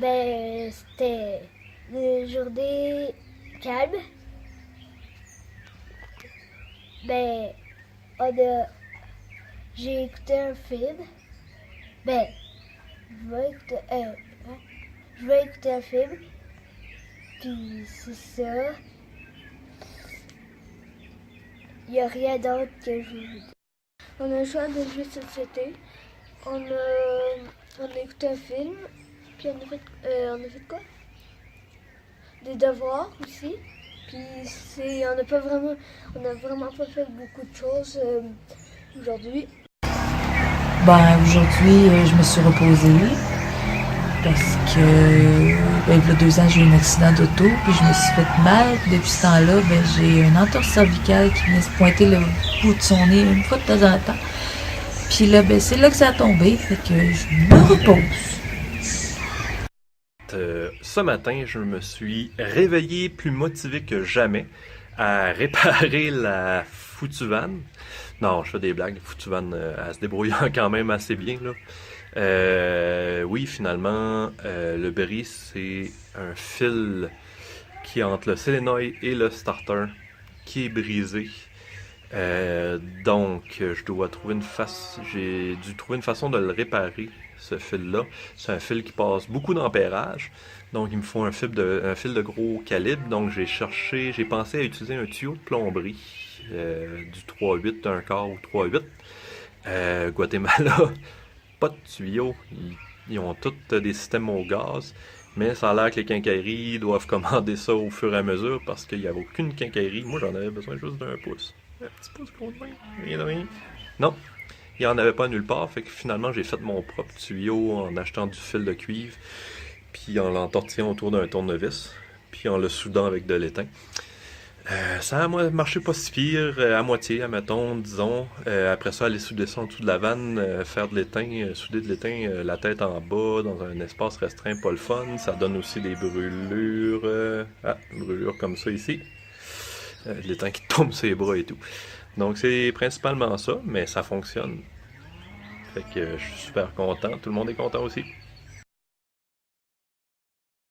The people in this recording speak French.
C'était une journée calme. Ben, on a, j'ai écouté un film. Ben, je vais écouter, je vais écouter un film. Puis c'est ça. Il n'y a rien d'autre que je veux dire. On a le choix de jeux de société. On a écouté un film. Puis on a fait quoi? Des devoirs aussi. Puis on a vraiment pas fait beaucoup de choses aujourd'hui. Aujourd'hui, je me suis reposée parce que, il y a 2 ans, j'ai eu un accident d'auto, puis je me suis fait mal. Puis depuis ce temps-là, j'ai une entorse cervicale qui vient se pointer le bout de son nez une fois de temps en temps. Puis là, c'est là que ça a tombé, fait que je me repose. Ce matin, je me suis réveillé plus motivé que jamais à réparer la foutue vanne. Non, je fais des blagues. La foutue vanne, elle se débrouille quand même assez bien, là. Oui, finalement, le bris, c'est un fil qui est entre le solénoïde et le starter qui est brisé. Donc, j'ai dû trouver une façon de le réparer, ce fil-là. C'est un fil qui passe beaucoup d'ampérage. Donc, il me faut un fil de gros calibre. Donc, j'ai pensé à utiliser un tuyau de plomberie, du 3,8 d'un quart ou 3,8. Guatemala, pas de tuyau. Ils ont tous des systèmes au gaz. Mais ça a l'air que les quincailleries doivent commander ça au fur et à mesure parce qu'il n'y avait aucune quincaillerie. Moi, j'en avais besoin juste d'un pouce. Un petit pouce gros de main, rien de rien. Non, il n'y en avait pas nulle part. Fait que finalement, j'ai fait mon propre tuyau en achetant du fil de cuivre, puis en l'entortillant autour d'un tournevis, puis en le soudant avec de l'étain. Ça a marché pas si pire, à moitié, admettons, disons. Après ça, aller souder ça en dessous de la vanne, faire de l'étain, souder de l'étain, la tête en bas, dans un espace restreint, pas le fun. Ça donne aussi des brûlures. Brûlures comme ça ici. De l'étain qui tombe sur les bras et tout. Donc c'est principalement ça, mais ça fonctionne. Fait que je suis super content. Tout le monde est content aussi.